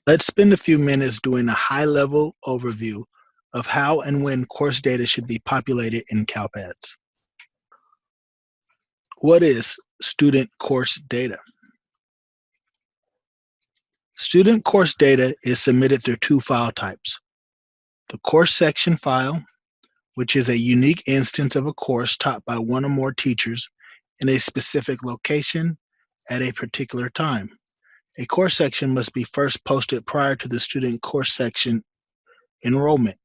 Let's spend a few minutes doing a high-level overview of how and when course data should be populated in CALPADS. What is student course data? Student course data is submitted through two file types. The course section file, which is a unique instance of a course taught by one or more teachers in a specific location at a particular time. A course section must be first posted prior to the student course section enrollment.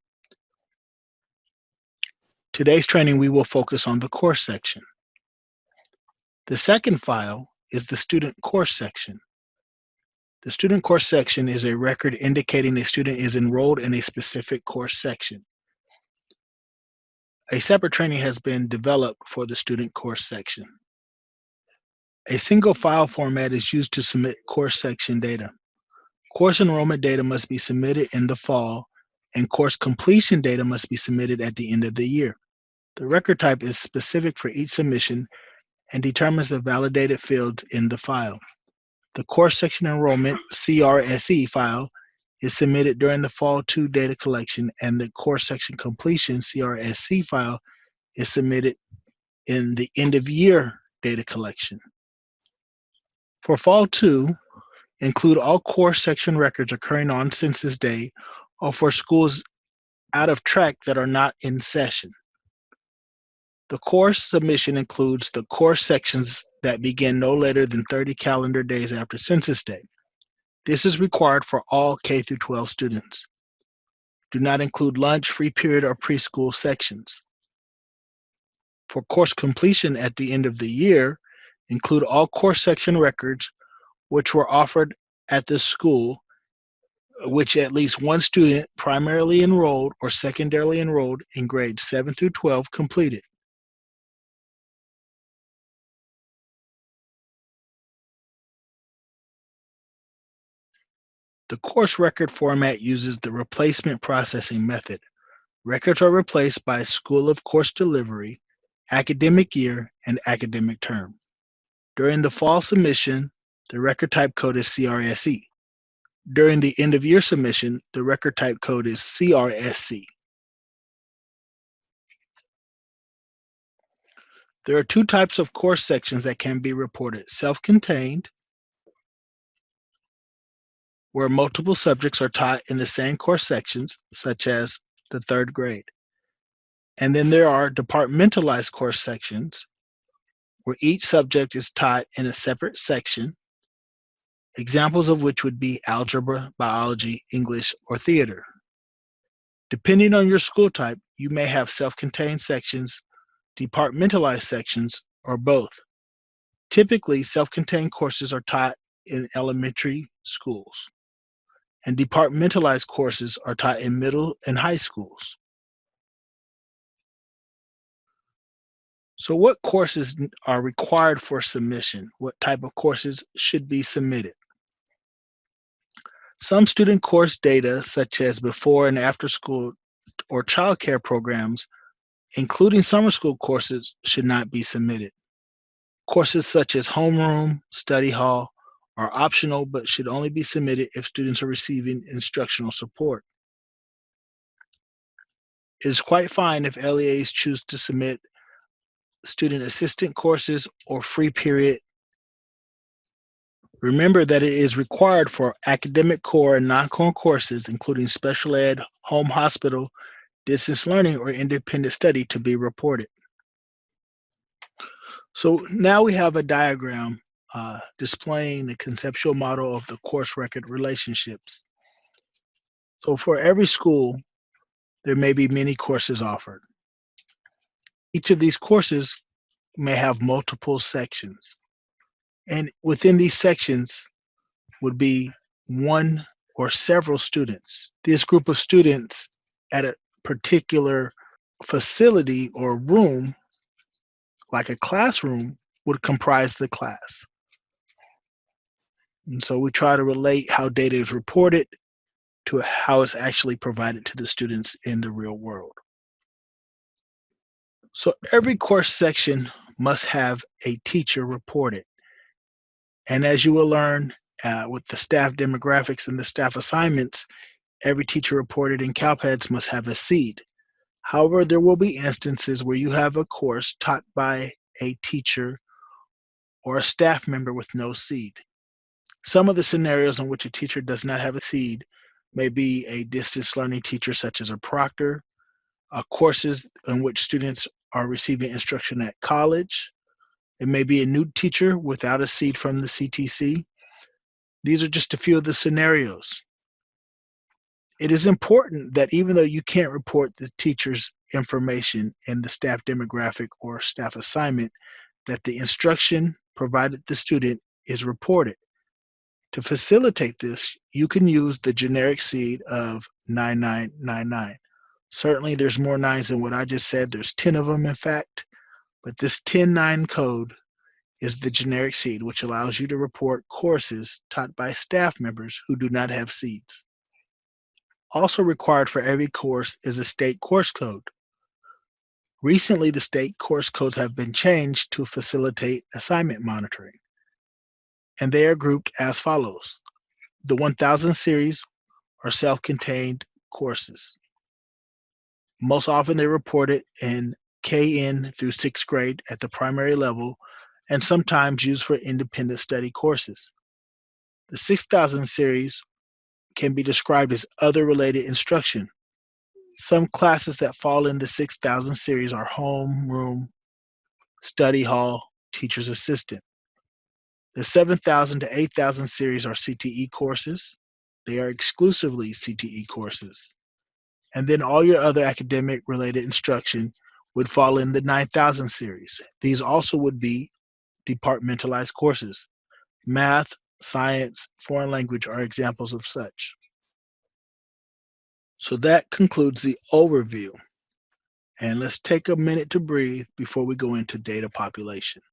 Today's training, we will focus on the course section. The second file is the student course section. The student course section is a record indicating a student is enrolled in a specific course section. A separate training has been developed for the student course section. A single file format is used to submit course section data. Course enrollment data must be submitted in the fall, and course completion data must be submitted at the end of the year. The record type is specific for each submission and determines the validated fields in the file. The course section enrollment CRSE file is submitted during the fall 2 data collection, and the course section completion CRSC file is submitted in the end of year data collection. For fall 2, include all course section records occurring on Census Day or for schools out of track that are not in session. The course submission includes the course sections that begin no later than 30 calendar days after Census Day. This is required for all K-12 students. Do not include lunch, free period, or preschool sections. For course completion at the end of the year, include all course section records which were offered at the school, which at least one student primarily enrolled or secondarily enrolled in grades 7 through 12 completed. The course record format uses the replacement processing method. Records are replaced by school of course delivery, academic year, and academic term. During the fall submission, the record type code is CRSE. During the end of year submission, the record type code is CRSC. There are two types of course sections that can be reported: self-contained, where multiple subjects are taught in the same course sections, such as the 3rd grade. And then there are departmentalized course sections, where each subject is taught in a separate section, examples of which would be algebra, biology, English, or theater. Depending on your school type, you may have self-contained sections, departmentalized sections, or both. Typically, self-contained courses are taught in elementary schools, and departmentalized courses are taught in middle and high schools. So what courses are required for submission? What type of courses should be submitted? Some student course data, such as before and after school or childcare programs, including summer school courses, should not be submitted. Courses such as homeroom, study hall are optional but should only be submitted if students are receiving instructional support. It is quite fine if LEAs choose to submit student assistant courses or free period. Remember that it is required for academic core and non-core courses, including special ed, home hospital, distance learning, or independent study, to be reported. So now we have a diagram displaying the conceptual model of the course record relationships. So for every school, there may be many courses offered. Each of these courses may have multiple sections. And within these sections would be one or several students. This group of students at a particular facility or room, like a classroom, would comprise the class. And so we try to relate how data is reported to how it's actually provided to the students in the real world. So every course section must have a teacher report it. And as you will learn With the staff demographics and the staff assignments, every teacher reported in CALPADS must have a SEID. However, there will be instances where you have a course taught by a teacher or a staff member with no SEID. Some of the scenarios in which a teacher does not have a SEID may be a distance learning teacher such as a proctor, courses in which students are receiving instruction at college. It may be a new teacher without a SEID from the CTC. These are just a few of the scenarios. It is important that even though you can't report the teacher's information in the staff demographic or staff assignment, that the instruction provided the student is reported. To facilitate this, you can use the generic SEID of 9999. Certainly there's more nines than what I just said. There's 10 of them, in fact, but this 109 code is the generic SEID, which allows you to report courses taught by staff members who do not have SEIDs. Also required for every course is a state course code. Recently, the state course codes have been changed to facilitate assignment monitoring, and they are grouped as follows. The 1000 series are self-contained courses. Most often they're reported in KN through 6th grade at the primary level, and sometimes used for independent study courses. The 6000 series can be described as other related instruction. Some classes that fall in the 6000 series are home, room, study hall, teacher's assistant. The 7000 to 8000 series are CTE courses. They are exclusively CTE courses. And then all your other academic related instruction would fall in the 9000 series. These also would be departmentalized courses. Math, science, foreign language are examples of such. So that concludes the overview. And let's take a minute to breathe before we go into data population.